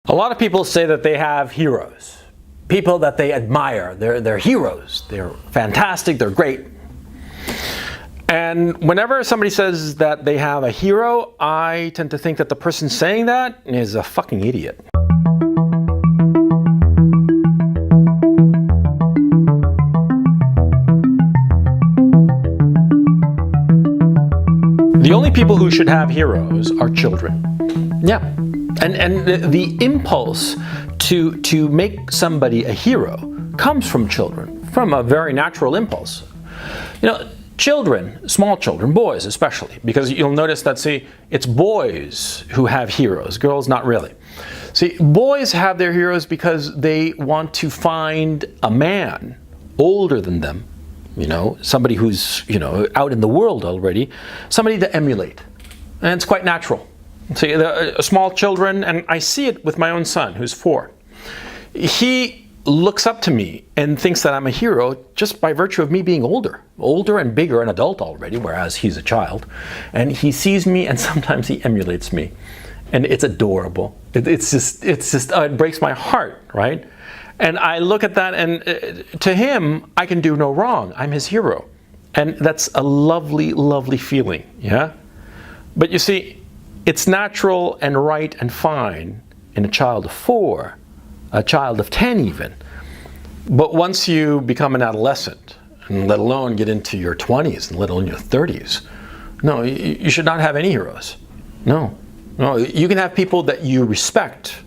A lot of people say that they have heroes, people that they admire. They're heroes. They're fantastic. They're great. And whenever somebody says that they have a hero, I tend to think that the person saying that is a fucking idiot. The only people who should have heroes are children. Yeah. And the impulse to make somebody a hero comes from children, from a very natural impulse. You know, children, small children, boys especially, because you'll notice that, see, it's boys who have heroes, girls not really. See, boys have their heroes because they want to find a man older than them, you know, somebody who's, you know, out in the world already, somebody to emulate. And it's quite natural. See, small children, and I see it with my own son, who's 4. He looks up to me and thinks that I'm a hero just by virtue of me being older and bigger, an adult already, whereas he's a child. And he sees me and sometimes he emulates me. And it's adorable. It breaks my heart, right? And I look at that, and to him, I can do no wrong. I'm his hero. And that's a lovely, lovely feeling, yeah? But you see, it's natural and right and fine in a child of 4, a child of 10 even. But once you become an adolescent, and let alone get into your 20s, and let alone your 30s, no, you should not have any heroes. No. You can have people that you respect,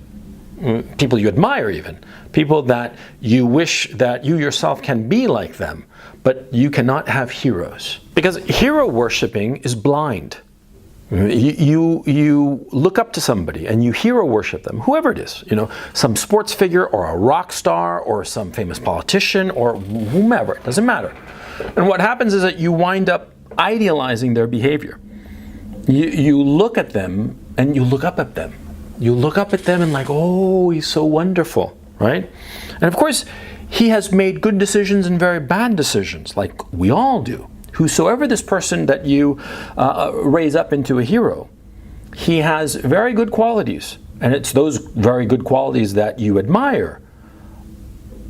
people you admire even, people that you wish that you yourself can be like them, but you cannot have heroes. Because hero worshipping is blind. You look up to somebody and you hero worship them, whoever it is, you know, some sports figure or a rock star or some famous politician or whomever, it doesn't matter. And what happens is that you wind up idealizing their behavior. You look at them and you look up at them. You look up at them and like, oh, he's so wonderful, right? And of course, he has made good decisions and very bad decisions, like we all do. Whosoever this person that you raise up into a hero, he has very good qualities. And it's those very good qualities that you admire.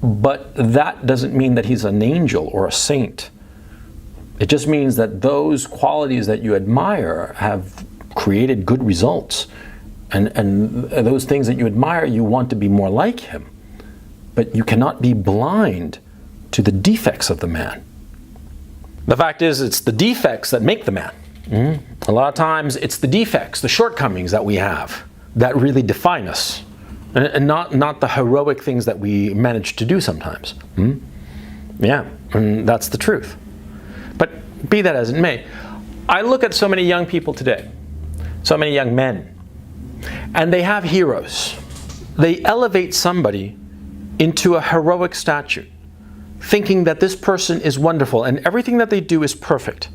But that doesn't mean that he's an angel or a saint. It just means that those qualities that you admire have created good results. And those things that you admire, you want to be more like him. But you cannot be blind to the defects of the man. The fact is, it's the defects that make the man. A lot of times, it's the defects, the shortcomings that we have that really define us, and not the heroic things that we manage to do sometimes. Yeah, and that's the truth. But be that as it may, I look at so many young people today, so many young men, and they have heroes. They elevate somebody into a heroic statue, thinking that this person is wonderful and everything that they do is perfect.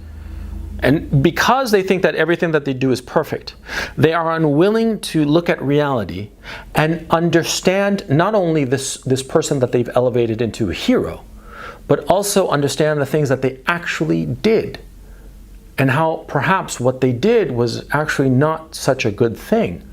And because they think that everything that they do is perfect, they are unwilling to look at reality and understand not only this person that they've elevated into a hero, but also understand the things that they actually did and how perhaps what they did was actually not such a good thing.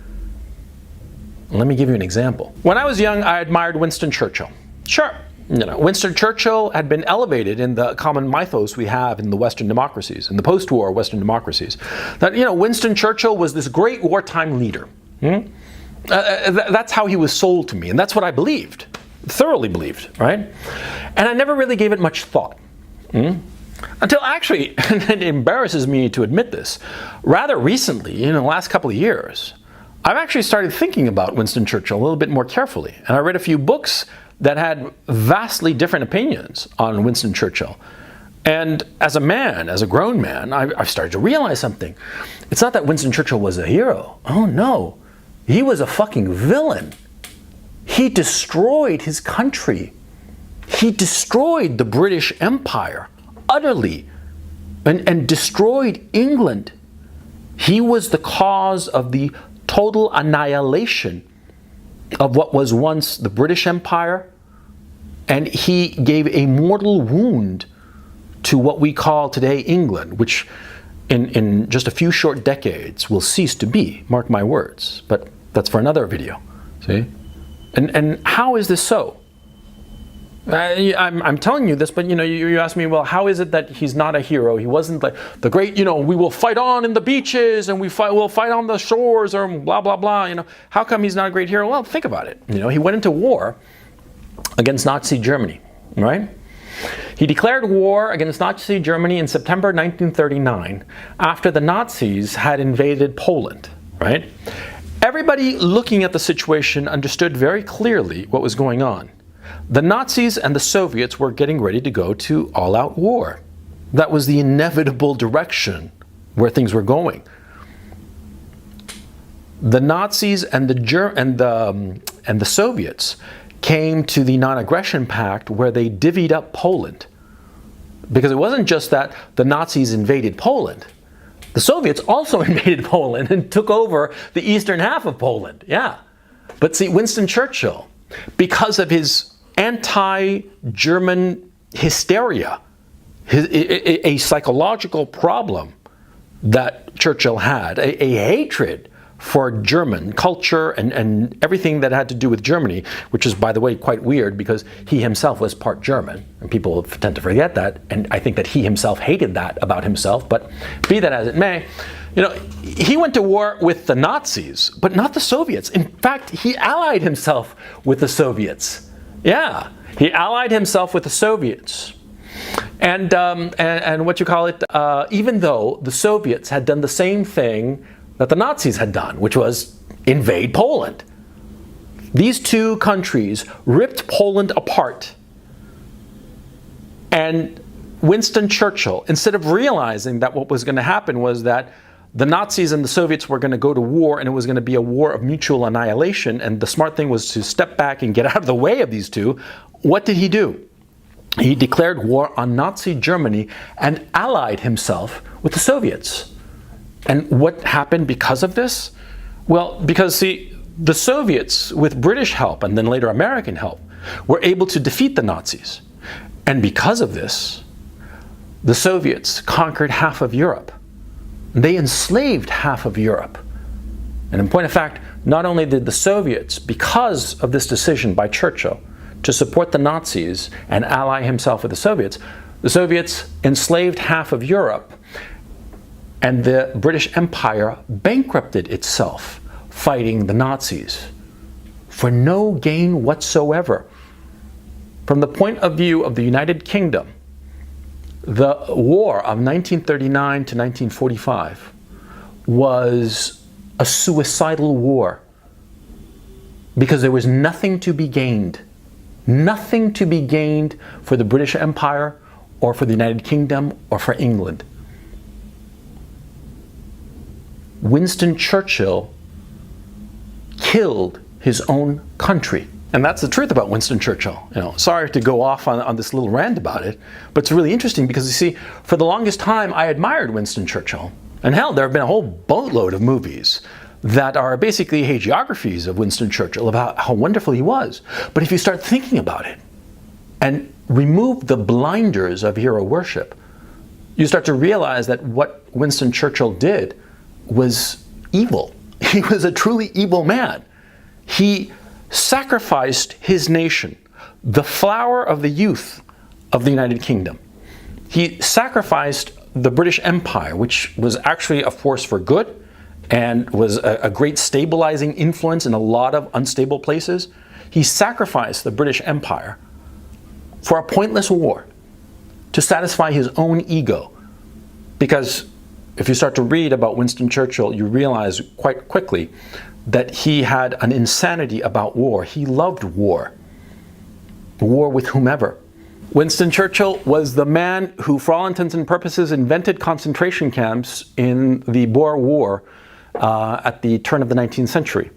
Let me give you an example. When I was young, I admired Winston Churchill. Sure. You know, Winston Churchill had been elevated in the common mythos we have in the Western democracies, in the post-war Western democracies. That, you know, Winston Churchill was this great wartime leader. That's how he was sold to me, and that's what I believed, thoroughly believed, right? And I never really gave it much thought. Until actually, and it embarrasses me to admit this, rather recently, in the last couple of years, I've actually started thinking about Winston Churchill a little bit more carefully. And I read a few books that had vastly different opinions on Winston Churchill. And as a man, as a grown man, I've started to realize something. It's not that Winston Churchill was a hero. Oh no, he was a fucking villain. He destroyed his country. He destroyed the British Empire utterly and destroyed England. He was the cause of the total annihilation of what was once the British Empire, and he gave a mortal wound to what we call today England, which in just a few short decades will cease to be, mark my words, but that's for another video. See? And how is this so? I'm telling you this, but you ask me, well, how is it that he's not a hero? He wasn't like the great, we will fight on in the beaches and we'll fight on the shores or blah, blah, blah. How come he's not a great hero? Well, think about it. He went into war against Nazi Germany, right? He declared war against Nazi Germany in September 1939 after the Nazis had invaded Poland, right? Everybody looking at the situation understood very clearly what was going on. The Nazis and the Soviets were getting ready to go to all-out war. That was the inevitable direction where things were going. The Nazis and the Soviets came to the non-aggression pact where they divvied up Poland. Because it wasn't just that the Nazis invaded Poland. The Soviets also invaded Poland and took over the eastern half of Poland. Yeah. But see, Winston Churchill, because of his anti-German hysteria, a psychological problem that Churchill had, a hatred for German culture and everything that had to do with Germany, which is, by the way, quite weird because he himself was part German, and people tend to forget that, and I think that he himself hated that about himself, but be that as it may, he went to war with the Nazis, but not the Soviets. In fact, he allied himself with the Soviets. Yeah, he allied himself with the Soviets. And what you call it, even though the Soviets had done the same thing that the Nazis had done, which was invade Poland. These two countries ripped Poland apart. And Winston Churchill, instead of realizing that what was going to happen was that the Nazis and the Soviets were going to go to war and it was going to be a war of mutual annihilation, and the smart thing was to step back and get out of the way of these two, what did he do? He declared war on Nazi Germany and allied himself with the Soviets. And what happened because of this? Well, because, see, the Soviets, with British help and then later American help, were able to defeat the Nazis. And because of this, the Soviets conquered half of Europe. They enslaved half of Europe. And in point of fact, not only did the Soviets, because of this decision by Churchill to support the Nazis and ally himself with the Soviets enslaved half of Europe. And the British Empire bankrupted itself fighting the Nazis for no gain whatsoever. From the point of view of the United Kingdom, the war of 1939 to 1945 was a suicidal war because there was nothing to be gained. Nothing to be gained for the British Empire or for the United Kingdom or for England. Winston Churchill killed his own country. And that's the truth about Winston Churchill. Sorry to go off on this little rant about it, but it's really interesting because, you see, for the longest time I admired Winston Churchill. And hell, there have been a whole boatload of movies that are basically hagiographies of Winston Churchill about how wonderful he was. But if you start thinking about it and remove the blinders of hero worship, you start to realize that what Winston Churchill did was evil. He was a truly evil man. He sacrificed his nation, the flower of the youth of the United Kingdom. He sacrificed the British Empire, which was actually a force for good and was a great stabilizing influence in a lot of unstable places. He sacrificed the British Empire for a pointless war to satisfy his own ego. Because if you start to read about Winston Churchill, you realize quite quickly that he had an insanity about war. He loved war. War with whomever. Winston Churchill was the man who, for all intents and purposes, invented concentration camps in the Boer War at the turn of the 19th century.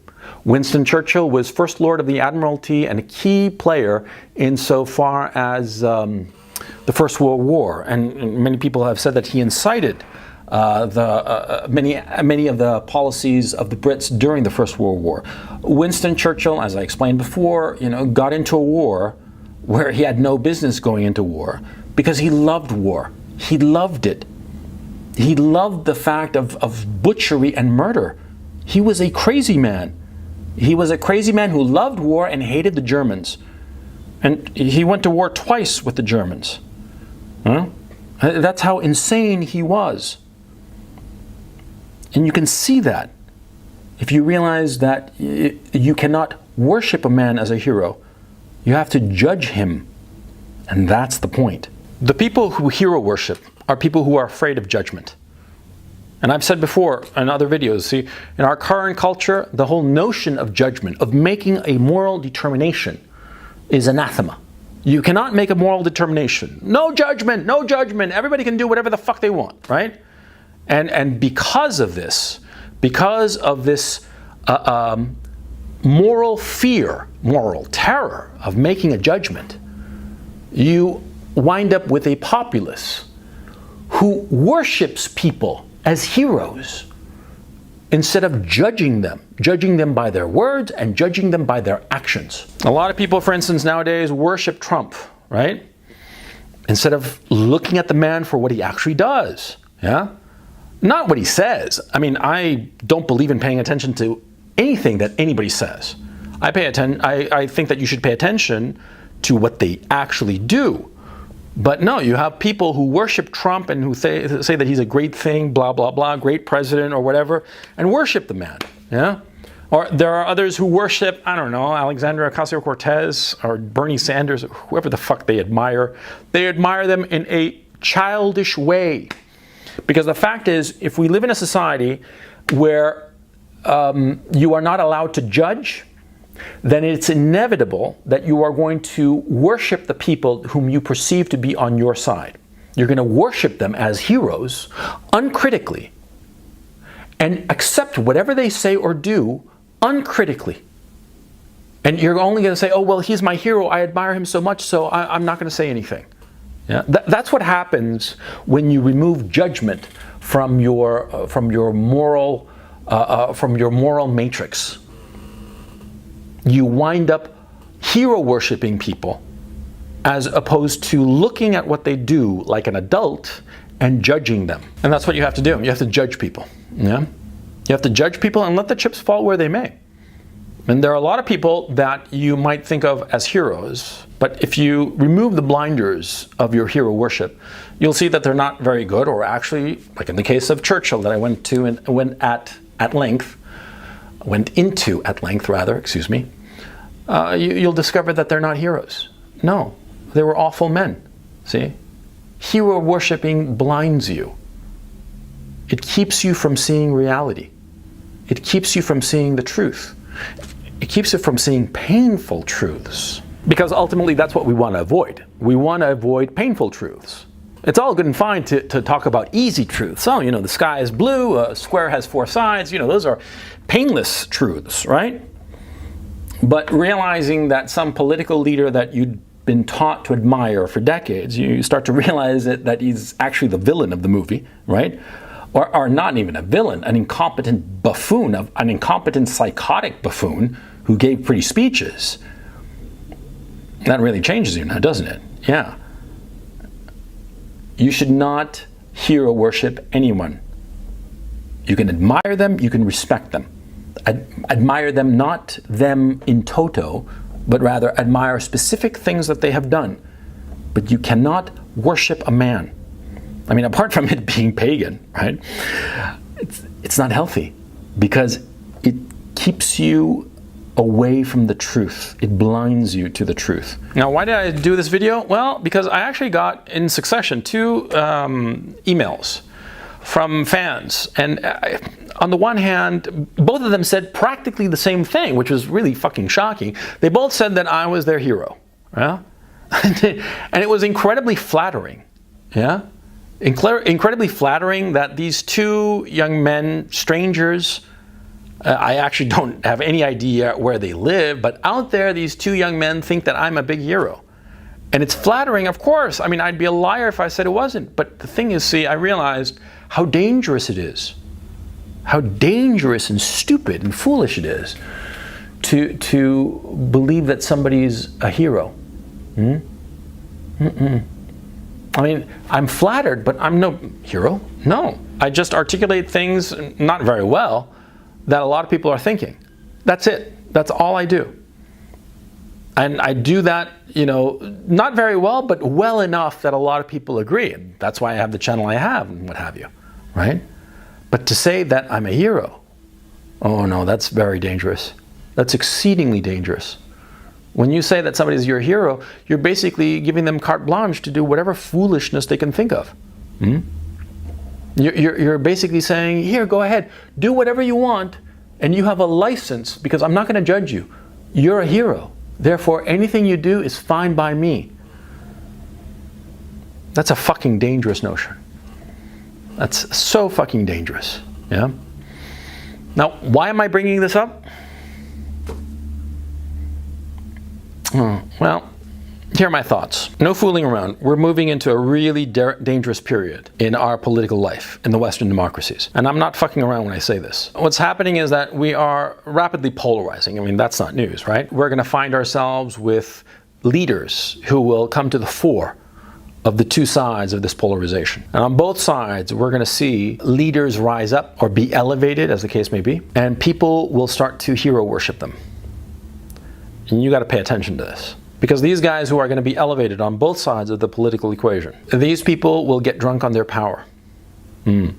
Winston Churchill was First Lord of the Admiralty and a key player insofar as the First World War. And many people have said that he incited many of the policies of the Brits during the First World War. Winston Churchill, as I explained before, got into a war where he had no business going into war because he loved war. He loved it. He loved the fact of butchery and murder. He was a crazy man. He was a crazy man who loved war and hated the Germans. And he went to war twice with the Germans. Huh? That's how insane he was. And you can see that if you realize that you cannot worship a man as a hero. You have to judge him. And that's the point. The people who hero worship are people who are afraid of judgment. And I've said before in other videos, see, in our current culture, the whole notion of judgment, of making a moral determination, is anathema. You cannot make a moral determination. No judgment, no judgment. Everybody can do whatever the fuck they want, right? And because of this moral fear, moral terror of making a judgment, you wind up with a populace who worships people as heroes instead of judging them by their words and judging them by their actions. A lot of people, for instance, nowadays worship Trump, right? Instead of looking at the man for what he actually does, yeah? Not what he says. I mean, I don't believe in paying attention to anything that anybody says. I think that you should pay attention to what they actually do. But no, you have people who worship Trump and who say that he's a great thing, blah, blah, blah, great president or whatever, and worship the man, yeah? Or there are others who worship, I don't know, Alexandria Ocasio-Cortez or Bernie Sanders, whoever the fuck they admire. They admire them in a childish way. Because the fact is, if we live in a society where you are not allowed to judge, then it's inevitable that you are going to worship the people whom you perceive to be on your side. You're going to worship them as heroes uncritically and accept whatever they say or do uncritically. And you're only going to say, oh, well, he's my hero. I admire him so much, so I'm not going to say anything. Yeah? That's what happens when you remove judgment from your moral matrix. You wind up hero worshiping people as opposed to looking at what they do like an adult and judging them. And that's what you have to do. You have to judge people. Yeah? You have to judge people and let the chips fall where they may. And there are a lot of people that you might think of as heroes, but if you remove the blinders of your hero worship, you'll see that they're not very good, or actually, like in the case of Churchill that I went into at length, you'll discover that they're not heroes. No, they were awful men. See? Hero worshiping blinds you. It keeps you from seeing reality. It keeps you from seeing the truth. It keeps you from seeing painful truths. Because ultimately that's what we want to avoid. We want to avoid painful truths. It's all good and fine to talk about easy truths. Oh, the sky is blue, a square has four sides. Those are painless truths, right? But realizing that some political leader that you'd been taught to admire for decades, you start to realize that he's actually the villain of the movie, right? Or not even a villain, an incompetent buffoon, an incompetent psychotic buffoon who gave pretty speeches. That really changes you now, doesn't it? Yeah. You should not hero worship anyone. You can admire them, you can respect them. Admire them, not them in toto, but rather admire specific things that they have done. But you cannot worship a man. I mean, apart from it being pagan, right? It's not healthy because it keeps you away from the truth. It blinds you to the truth. Now, why did I do this video? Well, because I actually got in succession 2 emails from fans. And on the one hand, both of them said practically the same thing, which was really fucking shocking. They both said that I was their hero. Yeah? And it was incredibly flattering. Yeah? Incredibly flattering that these 2 young men, strangers, I actually don't have any idea where they live, but out there, these 2 young men think that I'm a big hero. And it's flattering, of course. I mean, I'd be a liar if I said it wasn't. But the thing is, see, I realized how dangerous it is. How dangerous and stupid and foolish it is to believe that somebody's a hero. I mean, I'm flattered, but I'm no hero. No. I just articulate things, not very well, that a lot of people are thinking. That's it. That's all I do. And I do that, not very well, but well enough that a lot of people agree. And that's why I have the channel I have and what have you, right? But to say that I'm a hero, oh no, that's very dangerous. That's exceedingly dangerous. When you say that somebody's your hero, you're basically giving them carte blanche to do whatever foolishness they can think of. You're basically saying, here, go ahead, do whatever you want, and you have a license, because I'm not going to judge you. You're a hero. Therefore, anything you do is fine by me. That's a fucking dangerous notion. That's so fucking dangerous. Yeah. Now, why am I bringing this up? Well, here are my thoughts. No fooling around. We're moving into a really dangerous period in our political life in the Western democracies. And I'm not fucking around when I say this. What's happening is that we are rapidly polarizing. I mean, that's not news, right? We're going to find ourselves with leaders who will come to the fore of the two sides of this polarization. And on both sides, we're going to see leaders rise up or be elevated, as the case may be, and people will start to hero worship them. And you got to pay attention to this. Because these guys who are going to be elevated on both sides of the political equation, these people will get drunk on their power. And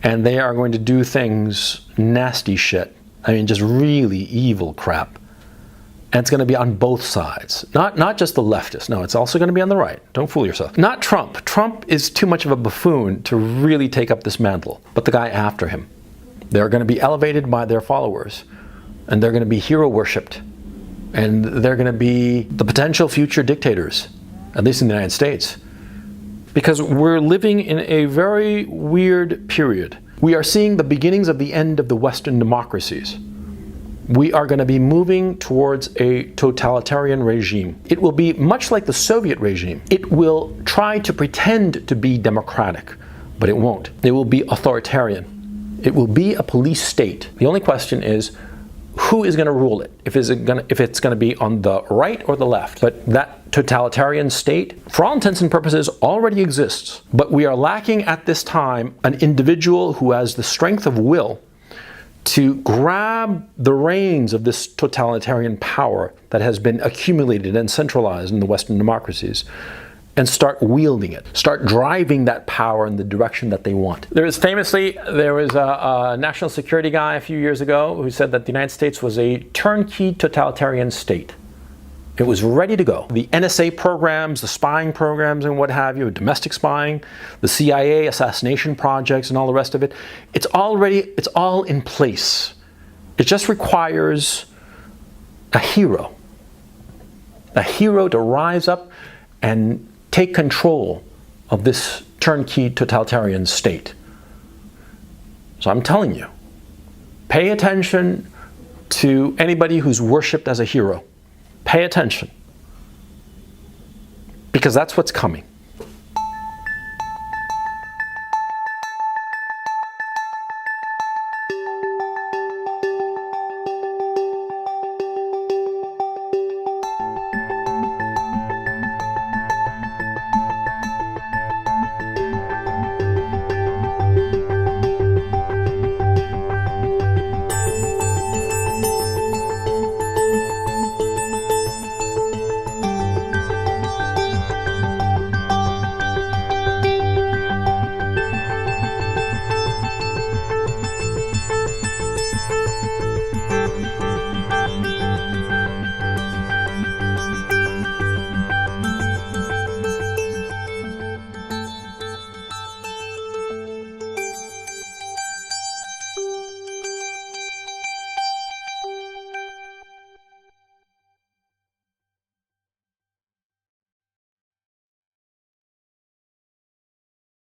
they are going to do things, nasty shit. I mean, just really evil crap. And it's going to be on both sides. Not just the leftists. No, it's also going to be on the right. Don't fool yourself. Not Trump. Trump is too much of a buffoon to really take up this mantle. But the guy after him. They're going to be elevated by their followers. And they're going to be hero worshipped. And they're going to be the potential future dictators, at least in the United States. Because we're living in a very weird period. We are seeing the beginnings of the end of the Western democracies. We are going to be moving towards a totalitarian regime. It will be much like the Soviet regime. It will try to pretend to be democratic, but it won't. It will be authoritarian. It will be a police state. The only question is, who is going to rule it? If it's going to be on the right or the left. But that totalitarian state, for all intents and purposes, already exists. But we are lacking at this time an individual who has the strength of will to grab the reins of this totalitarian power that has been accumulated and centralized in the Western democracies, and start wielding it, start driving that power in the direction that they want. There was a national security guy a few years ago who said that the United States was a turnkey totalitarian state. It was ready to go. The NSA programs, the spying programs and what have you, domestic spying, the CIA assassination projects and all the rest of it, it's all in place. It just requires a hero to rise up and take control of this turnkey totalitarian state. So I'm telling you, pay attention to anybody who's worshipped as a hero. Pay attention. Because that's what's coming.